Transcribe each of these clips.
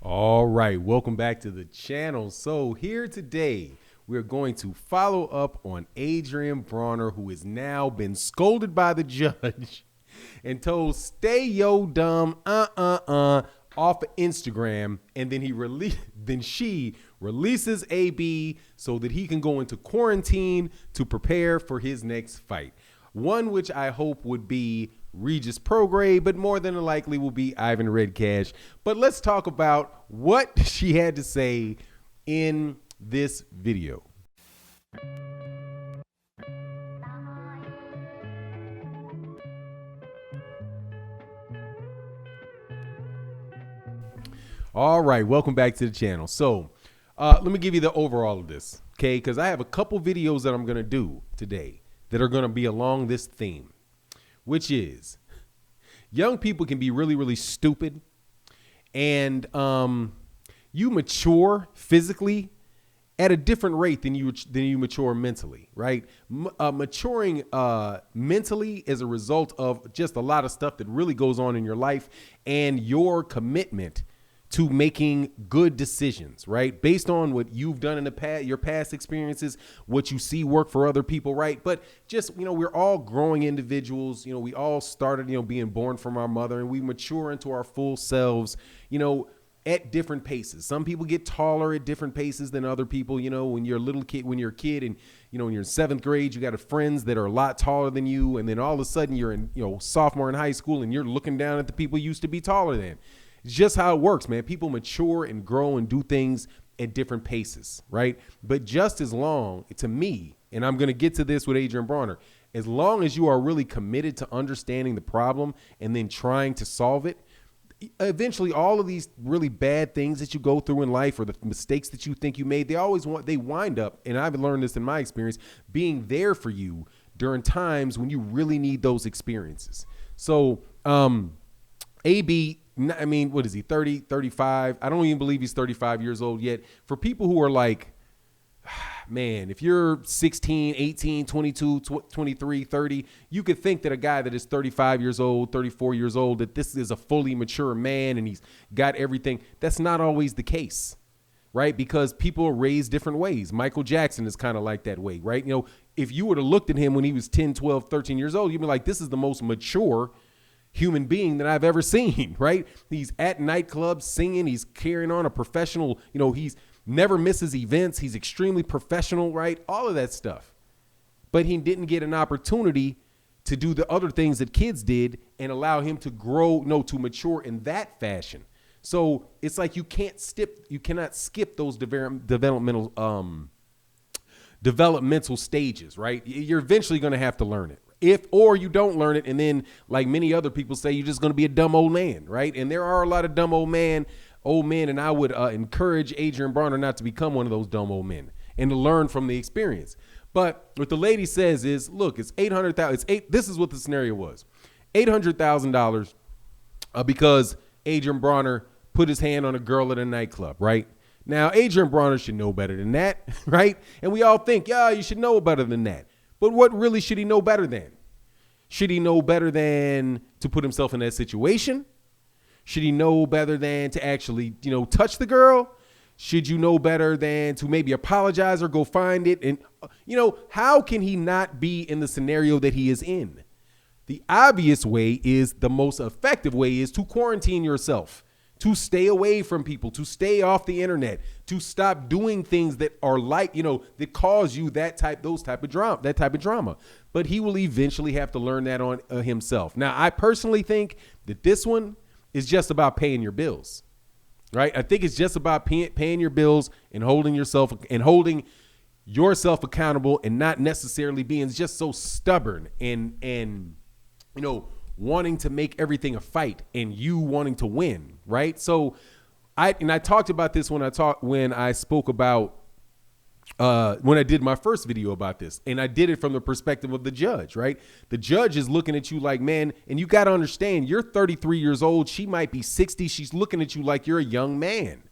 All right, welcome back to the channel. So here today, we're going to follow up on Adrein Broner, who has now been scolded by the judge and told, stay yo dumb, off of Instagram. And then she releases AB so that he can go into quarantine to prepare for his next fight. One which I hope would be Regis Prograde, but more than likely will be Ivan Redcash. But let's talk about what she had to say in this video. All right, welcome back to the channel. So let me give you the overall of this, okay? Because I have a couple videos that I'm going to do today that are going to be along this theme, which is young people can be really, really stupid, and you mature physically at a different rate than you mature mentally, right? Maturing mentally is a result of just a lot of stuff that really goes on in your life and your commitment to making good decisions, right? Based on what you've done in the past, your past experiences, what you see work for other people, right? But just, we're all growing individuals. We all started, being born from our mother, and we mature into our full selves, at different paces. Some people get taller at different paces than other people. When you're a little kid, when you're a kid and, when you're in 7th grade, you got friends that are a lot taller than you. And then all of a sudden you're in, sophomore in high school and you're looking down at the people you used to be taller than. It's just how it works, man. People mature and grow and do things at different paces, right? But just as long, to me, and I'm going to get to this with Adrein Broner, as long as you are really committed to understanding the problem and then trying to solve it, eventually all of these really bad things that you go through in life or the mistakes that you think you made, they wind up, and I've learned this in my experience, being there for you during times when you really need those experiences. So, AB, I mean, what is he, 30, 35? I don't even believe he's 35 years old yet. For people who are like, man, if you're 16, 18, 22, 23, 30, you could think that a guy that is 35 years old, 34 years old, that this is a fully mature man and he's got everything. That's not always the case, right? Because people are raised different ways. Michael Jackson is kind of like that way, right? If you would have looked at him when he was 10, 12, 13 years old, you'd be like, this is the most mature human being that I've ever seen, right? He's at nightclubs singing. He's carrying on a professional, he's never misses events. He's extremely professional, right? All of that stuff. But he didn't get an opportunity to do the other things that kids did and allow him to grow, to mature in that fashion. So it's like you cannot skip those developmental stages, right? You're eventually going to have to learn it. Or you don't learn it, and then, like many other people say, you're just going to be a dumb old man, right? And there are a lot of dumb old men, and I would encourage Adrein Broner not to become one of those dumb old men and to learn from the experience. But what the lady says is, look, it's $800,000. This is what the scenario was: $800,000 because Adrein Broner put his hand on a girl at a nightclub, right? Now, Adrein Broner should know better than that, right? And we all think, yeah, you should know better than that. But what really should he know better than? Should he know better than to put himself in that situation? Should he know better than to actually, touch the girl? Should you know better than to maybe apologize or go find it? And, how can he not be in the scenario that he is in? The obvious way is, the most effective way is to quarantine yourself, to stay away from people, to stay off the internet, to stop doing things that are like, that cause you that type of drama. But he will eventually have to learn that on himself. Now, I personally think that this one is just about paying your bills, right? I think it's just about paying your bills and holding yourself accountable, and not necessarily being just so stubborn and wanting to make everything a fight and you wanting to win, right? So I talked about this when I spoke about when I did my first video about this, and I did it from the perspective of the judge, right? The judge is looking at you like, man, and you got to understand, you're 33 years old. She might be 60. She's looking at you like you're a young man.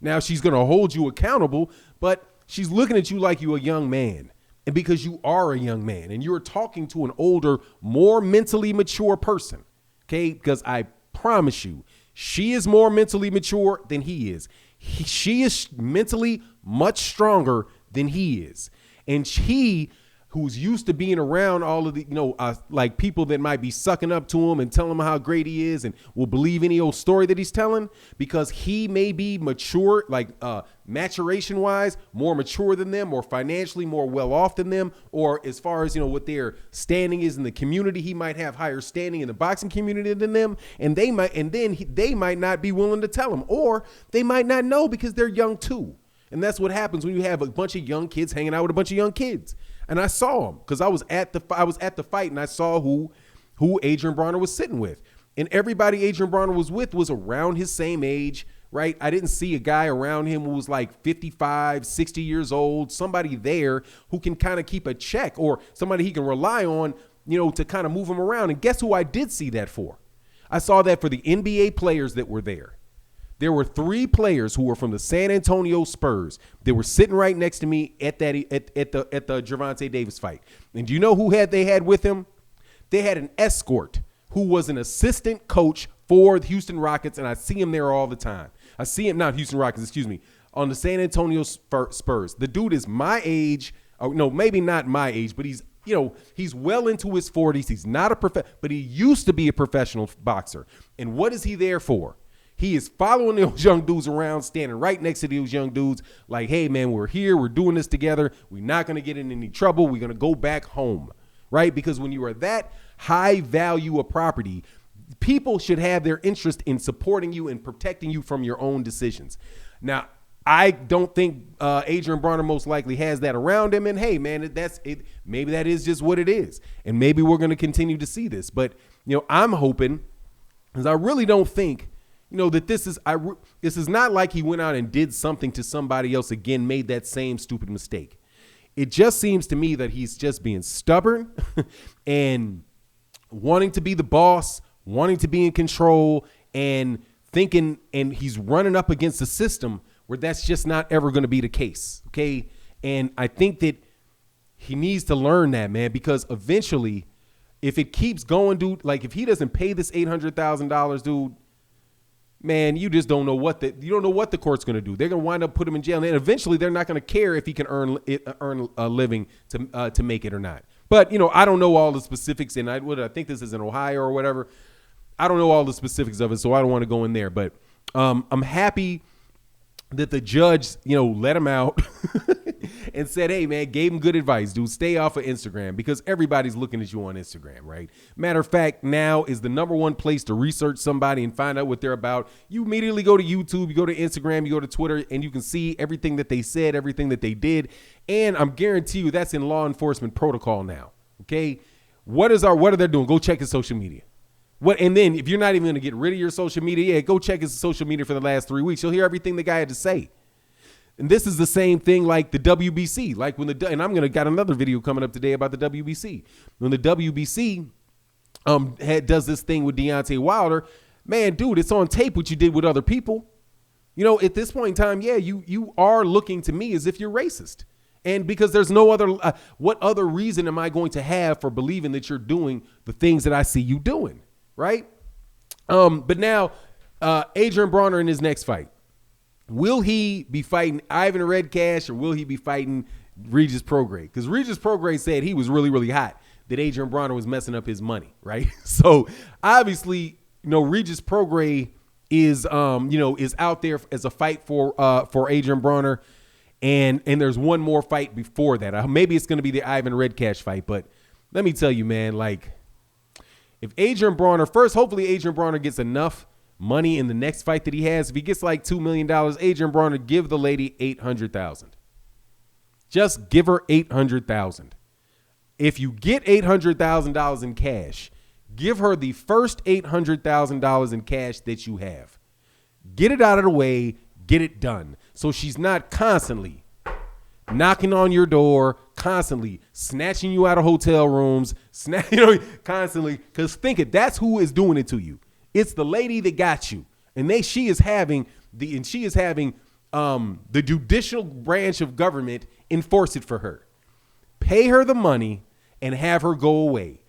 Now, she's going to hold you accountable, but she's looking at you like you're a young man. And because you are a young man and you're talking to an older, more mentally mature person, okay? Because I promise you, She is more mentally mature than he is. She is mentally much stronger than he is. And he, who's used to being around all of the, like people that might be sucking up to him and telling him how great he is and will believe any old story that he's telling, because he may be mature, like maturation wise, more mature than them, or financially more well off than them, or as far as, what their standing is in the community, he might have higher standing in the boxing community than them. And they might not be willing to tell him, or they might not know because they're young too. And that's what happens when you have a bunch of young kids hanging out with a bunch of young kids. And I saw him because I was at the fight and I saw who Adrein Broner was sitting with. And everybody Adrein Broner was with was around his same age, right? I didn't see a guy around him who was like 55, 60 years old, somebody there who can kind of keep a check, or somebody he can rely on, to kind of move him around. And guess who I did see that for? I saw that for the NBA players that were there. There were 3 players who were from the San Antonio Spurs. They were sitting right next to me at the Gervonta Davis fight. And do you know who they had with him? They had an escort who was an assistant coach for the Houston Rockets, and I see him there all the time. I see him, not Houston Rockets, excuse me, on the San Antonio Spurs. The dude is my age. No, maybe not my age, but he's well into his 40s. He's not but he used to be a professional boxer. And what is he there for? He is following those young dudes around, standing right next to those young dudes like, hey, man, we're here. We're doing this together. We're not going to get in any trouble. We're going to go back home, right? Because when you are that high value a property, people should have their interest in supporting you and protecting you from your own decisions. Now, I don't think Adrein Broner most likely has that around him. And, hey, man, that's it. Maybe that is just what it is. And maybe we're going to continue to see this. But, I'm hoping, because I really don't think, that this is not like he went out and did something to somebody else again, made that same stupid mistake. It just seems to me that he's just being stubborn and wanting to be the boss, wanting to be in control, and thinking, and he's running up against a system where that's just not ever going to be the case. Okay. And I think that he needs to learn that, man, because eventually if it keeps going, dude, like if he doesn't pay this $800,000, dude, man, you just don't know what the court's going to do. They're going to wind up putting him in jail, and then eventually they're not going to care if he can earn a living to make it or not. But I don't know all the specifics, and I think this is in Ohio or whatever. I don't know all the specifics of it, so I don't want to go in there. But I'm happy that the judge, let him out and said, hey, man, gave him good advice, dude. Stay off of Instagram because everybody's looking at you on Instagram, right? Matter of fact, now is the #1 place to research somebody and find out what they're about. You immediately go to YouTube, you go to Instagram, you go to Twitter, and you can see everything that they said, everything that they did. And I'm guarantee you that's in law enforcement protocol now, okay? What are they doing? Go check his social media. And then if you're not even going to get rid of your social media, go check his social media for the last 3 weeks. You'll hear everything the guy had to say. And this is the same thing like the WBC, like when and I'm got another video coming up today about the WBC. When the WBC does this thing with Deontay Wilder, man, dude, it's on tape what you did with other people. At this point in time, yeah, you are looking to me as if you're racist. And because there's no other, what other reason am I going to have for believing that you're doing the things that I see you doing? Right. But now Adrein Broner in his next fight, will he be fighting Ivan Redcash or will he be fighting Regis Prograis? Because Regis Prograis said he was really, really hot, that Adrein Broner was messing up his money. Right. So obviously, Regis Prograis is out there as a fight for Adrein Broner. And there's one more fight before that. Maybe it's going to be the Ivan Redcash fight. But let me tell you, man, like, if Adrein Broner, hopefully Adrein Broner gets enough money in the next fight that he has. If he gets like $2 million, Adrein Broner, give the lady $800,000. Just give her $800,000. If you get $800,000 in cash, give her the first $800,000 in cash that you have. Get it out of the way. Get it done. So she's not constantly knocking on your door, constantly snatching you out of hotel rooms, constantly. Because think it, that's who is doing it to you. It's the lady that got you, and she is having the judicial branch of government enforce it for her. Pay her the money and have her go away.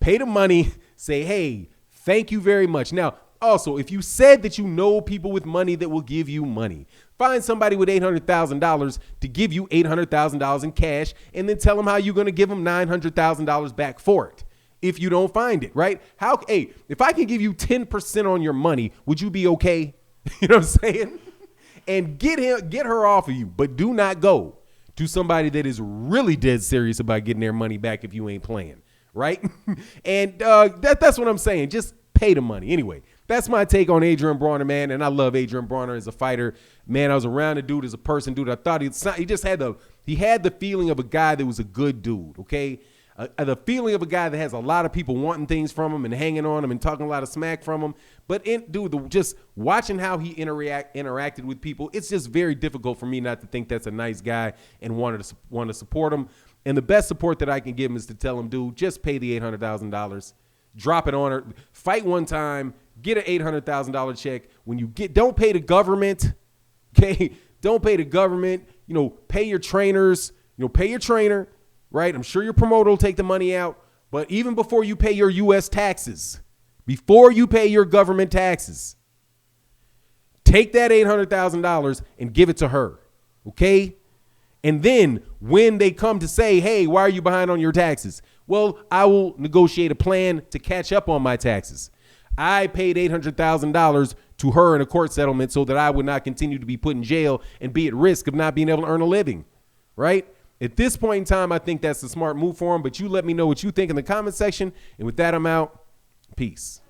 Pay the money. Say, hey, thank you very much. Now, Also, if you said that you know people with money that will give you money, find somebody with $800,000 to give you $800,000 in cash, and then tell them how you're going to give them $900,000 back for it. If you don't find it, right? Hey, if I can give you 10% on your money, would you be okay? You know what I'm saying? And get her off of you, but do not go to somebody that is really dead serious about getting their money back if you ain't playing, right? And that's what I'm saying. Just pay the money. Anyway, that's my take on Adrein Broner, man. And I love Adrein Broner as a fighter. Man, I was around the dude as a person, dude. I thought he just had the feeling of a guy that was a good dude, okay? The feeling of a guy that has a lot of people wanting things from him and hanging on him and talking a lot of smack from him. But just watching how he interacted with people, it's just very difficult for me not to think that's a nice guy and want to support him. And the best support that I can give him is to tell him, dude, just pay the $800,000, drop it on her, fight one time, get an $800,000 check. When you don't pay the government, okay? Don't pay the government. Pay your trainers. Pay your trainer. Right? I'm sure your promoter will take the money out, but even before you pay your U.S. taxes, before you pay your government taxes, take that $800,000 and give it to her, okay? And then when they come to say, hey, why are you behind on your taxes? Well, I will negotiate a plan to catch up on my taxes. I paid $800,000 to her in a court settlement so that I would not continue to be put in jail and be at risk of not being able to earn a living, right? At this point in time, I think that's the smart move for him, but you let me know what you think in the comment section. And with that, I'm out. Peace.